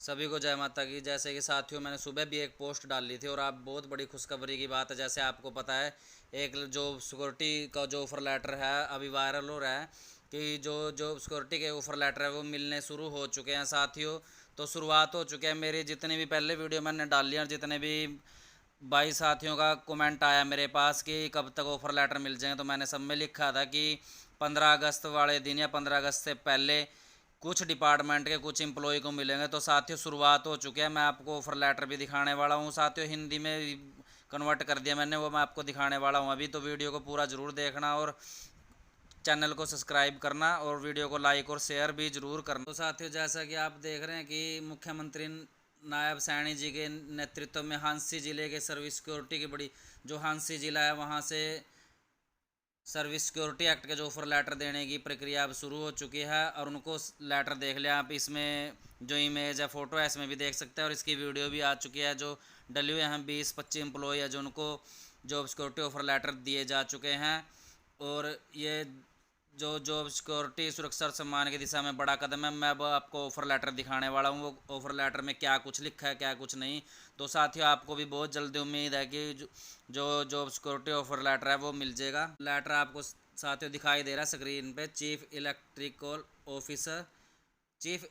सभी को जय माता की। जैसे कि साथियों, मैंने सुबह भी एक पोस्ट डाली थी और आप बहुत बड़ी खुशखबरी की बात है। जैसे आपको पता है, एक जो सिक्योरिटी का जो ऑफर लेटर है अभी वायरल हो रहा है कि जो जो सिक्योरिटी के ऑफर लेटर है वो मिलने शुरू हो चुके हैं साथियों। तो शुरुआत हो चुकी है। मेरी जितनी भी पहले वीडियो मैंने डाली और जितने भी 22 साथियों का कमेंट आया मेरे पास कि कब तक ऑफर लेटर मिल जाएंगे, तो मैंने सब में लिखा था कि 15 अगस्त वाले दिन या 15 अगस्त से पहले कुछ डिपार्टमेंट के कुछ एम्प्लॉय को मिलेंगे। तो साथियों, शुरुआत हो चुकी है। मैं आपको ऑफर लेटर भी दिखाने वाला हूँ साथियों। हिंदी में कन्वर्ट कर दिया मैंने, वो मैं आपको दिखाने वाला हूँ अभी। तो वीडियो को पूरा ज़रूर देखना और चैनल को सब्सक्राइब करना और वीडियो को लाइक और शेयर भी जरूर करना। तो साथियों, जैसा कि आप देख रहे हैं कि मुख्यमंत्री नायब सैनी जी के नेतृत्व में हांसी जिले के सर्विस सिक्योरिटी की बड़ी जो हांसी जिला है वहाँ से सर्विस सिक्योरिटी एक्ट के जो ऑफर लेटर देने की प्रक्रिया अब शुरू हो चुकी है। और उनको लेटर देख लिया आप, इसमें जो इमेज है फ़ोटो है इसमें भी देख सकते हैं और इसकी वीडियो भी आ चुकी है। जो डले हैं 20-25 एम्प्लॉय है जो उनको जॉब सिक्योरिटी ऑफर लेटर दिए जा चुके हैं। और ये जो जॉब सिक्योरिटी सुरक्षा और सम्मान की दिशा में बड़ा कदम है। मैं अब आपको ऑफर लेटर दिखाने वाला हूँ, वो ऑफर लेटर में क्या कुछ लिखा है क्या कुछ नहीं। तो साथियों, आपको भी बहुत जल्दी उम्मीद है कि जो जॉब सिक्योरिटी ऑफर लेटर है वो मिल जाएगा। लेटर आपको साथियों दिखाई दे रहा है स्क्रीन पे। Chief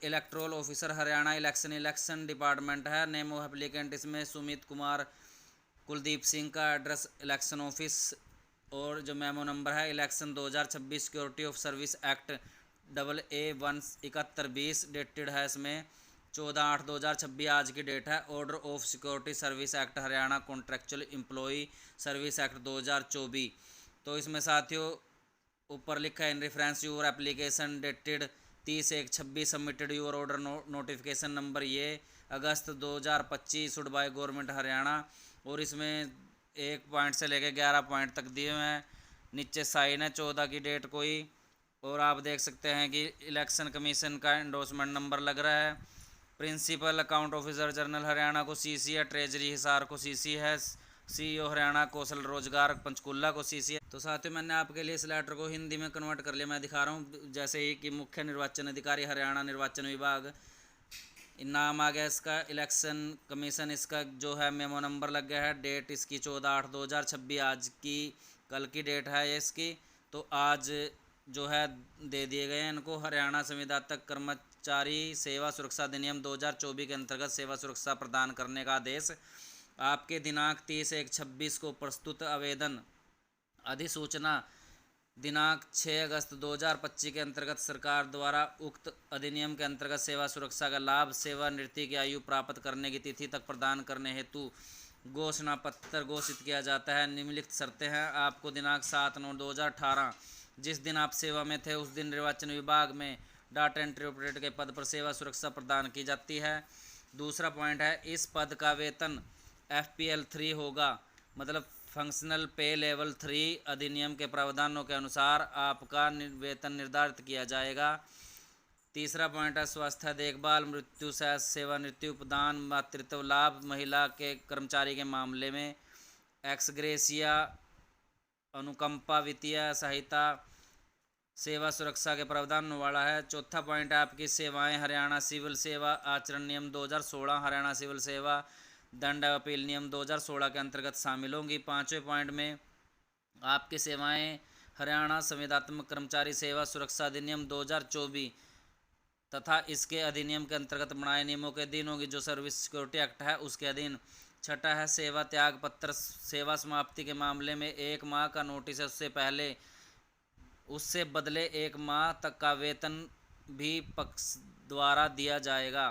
electoral officer Haryana election department है। नेम ऑफ एप्लीकेंट इसमें सुमित कुमार कुलदीप सिंह का एड्रेस इलेक्शन ऑफिस। और जो मेमो नंबर है election 2026 security of service act AA17120 dated है इसमें 14/8/2026 आज की डेट है। Order of security service act Haryana contractual employee service act 2024। तो इसमें साथियों ऊपर लिखा है in reference your application dated 30/1/26 submitted your order notification number ये August 2025 issued by government Haryana. और इसमें 1 पॉइंट से लेकर 11 पॉइंट तक दिए हुए हैं। नीचे साइन है 14 की डेट कोई। और आप देख सकते हैं कि इलेक्शन कमीशन का एंडोर्समेंट नंबर लग रहा है। Principal account officer general Haryana को सीसी है। ट्रेजरी हिसार को सीसी है। सीईओ हरियाणा कौशल रोजगार पंचकुला को सीसी है। तो साथियों, मैंने आपके लिए इस लेटर को हिंदी में कन्वर्ट कर लिया, मैं दिखा रहा हूँ। जैसे ही कि मुख्य निर्वाचन अधिकारी हरियाणा निर्वाचन विभाग नाम आ गया इसका। इलेक्शन कमीशन इसका जो है मेमो नंबर लग गया है। डेट इसकी 14/8/2026 आज की कल की डेट है ये इसकी। तो आज जो है दे दिए गए हैं इनको। हरियाणा संविदात्मक कर्मचारी सेवा सुरक्षा अधिनियम 2024 के अंतर्गत सेवा सुरक्षा प्रदान करने का आदेश आपके दिनांक 30/1/26 को प्रस्तुत आवेदन अधिसूचना दिनांक 6 अगस्त 2025 के अंतर्गत सरकार द्वारा उक्त अधिनियम के अंतर्गत सेवा सुरक्षा का लाभ सेवानिवृत्ति की आयु प्राप्त करने की तिथि तक प्रदान करने हेतु घोषणा पत्र घोषित किया जाता है। निम्नलिखित शर्तें हैं। आपको दिनांक 7/9/2018 जिस दिन आप सेवा में थे उस दिन निर्वाचन विभाग में डाटा एंट्री ऑपरेटर के पद पर सेवा सुरक्षा प्रदान की जाती है। दूसरा पॉइंट है, इस पद का वेतन FPL3 होगा, मतलब फंक्शनल पे लेवल 3 अधिनियम के प्रावधानों के अनुसार आपका वेतन निर्धारित किया जाएगा। तीसरा पॉइंट है, स्वास्थ्य देखभाल मृत्यु से सेवानिवृत्ति उपदान मातृत्व लाभ महिला के कर्मचारी के मामले में एक्स ग्रेसिया अनुकंपा वित्तीय सहायता सेवा सुरक्षा के प्रावधान वाला है। चौथा पॉइंट है, आपकी सेवाएं हरियाणा सिविल सेवा आचरण नियम 2016 हरियाणा सिविल सेवा दंड अपील नियम 2016 के अंतर्गत शामिल होंगी। पाँचवें पॉइंट में आपकी सेवाएं हरियाणा संविदात्मक कर्मचारी सेवा सुरक्षा अधिनियम 2024 तथा इसके अधिनियम के अंतर्गत बनाए नियमों के अधीन होगी, जो सर्विस सिक्योरिटी एक्ट है उसके अधीन। छठा है, सेवा त्याग पत्र सेवा समाप्ति के मामले में 1 माह का नोटिस है उससे बदले 1 माह तक का वेतन भी पक्ष द्वारा दिया जाएगा।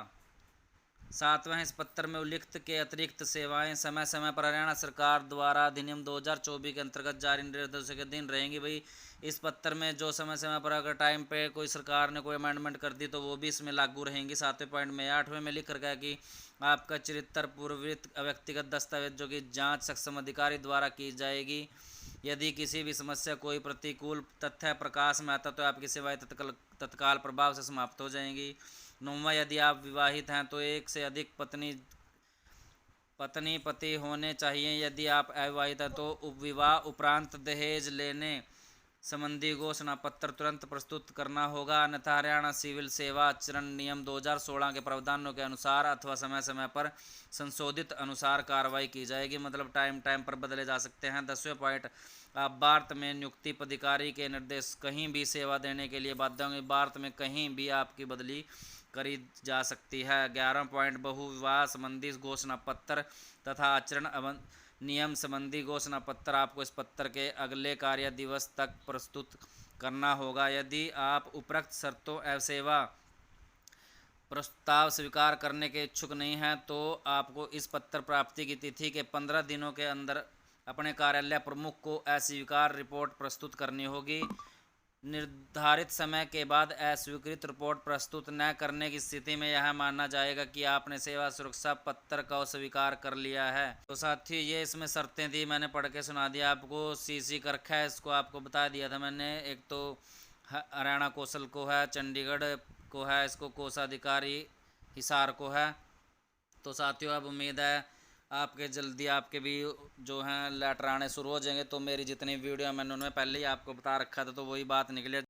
सातवां, इस पत्र में उल्लिखित के अतिरिक्त सेवाएं समय समय पर हरियाणा सरकार द्वारा अधिनियम 2024 के अंतर्गत जारी निर्देशों के अधीन रहेंगी। भाई, इस पत्र में जो समय समय पर अगर टाइम पे कोई सरकार ने कोई अमेंडमेंट कर दी तो वो भी इसमें लागू रहेंगी। 7वें पॉइंट में 8वें में लिख कर गया कि आपका चरित्र पूर्ववृत्त व्यक्तिगत दस्तावेजों की जाँच सक्षम अधिकारी द्वारा की जाएगी। यदि किसी भी समस्या कोई प्रतिकूल तथ्य प्रकाश में आता तो आपकी सेवाएं तत्काल प्रभाव से समाप्त हो जाएंगी। 9वां, यदि आप विवाहित हैं तो एक से अधिक पत्नी पति होने चाहिए। यदि आप अविवाहित हैं तो विवाह उपरांत दहेज लेने संबंधी घोषणा पत्र तुरंत प्रस्तुत करना होगा, अन्यथा हरियाणा सिविल सेवा आचरण नियम 2016 के प्रावधानों के अनुसार अथवा समय समय पर संशोधित अनुसार कार्रवाई की जाएगी। मतलब टाइम टाइम पर बदले जा सकते हैं। 10वें पॉइंट, आप भारत में नियुक्ति पदाधिकारी के निर्देश कहीं भी सेवा देने के लिए बाध्य होंगे। भारत में कहीं भी आपकी बदली करी जा सकती है। 11वां पॉइंट, बहुविवाह संबंधी घोषणा पत्र तथा आचरण नियम संबंधी घोषणा पत्र आपको इस पत्र के अगले कार्य दिवस तक प्रस्तुत करना होगा। यदि आप उपरोक्त शर्तों एवं सेवा प्रस्ताव स्वीकार करने के इच्छुक नहीं हैं तो आपको इस पत्र प्राप्ति की तिथि के 15 दिनों के अंदर अपने कार्यालय प्रमुख को अस्वीकार रिपोर्ट प्रस्तुत करनी होगी। निर्धारित समय के बाद अस्वीकृत रिपोर्ट प्रस्तुत न करने की स्थिति में यह माना जाएगा कि आपने सेवा सुरक्षा पत्र को स्वीकार कर लिया है। तो साथियों, ये इसमें शर्तें थी, मैंने पढ़ के सुना दिया आपको। सीसी का रखा है, इसको आपको बता दिया था मैंने। एक तो हरियाणा कौशल को है, चंडीगढ़ को है, इसको कोषाधिकारी हिसार को है। तो साथियों, अब उम्मीद है आपके जल्दी आपके भी जो हैं लेटर आने शुरू हो जाएंगे। तो मेरी जितनी वीडियो मैंने उनमें पहले ही आपको बता रखा था, तो वही बात निकले।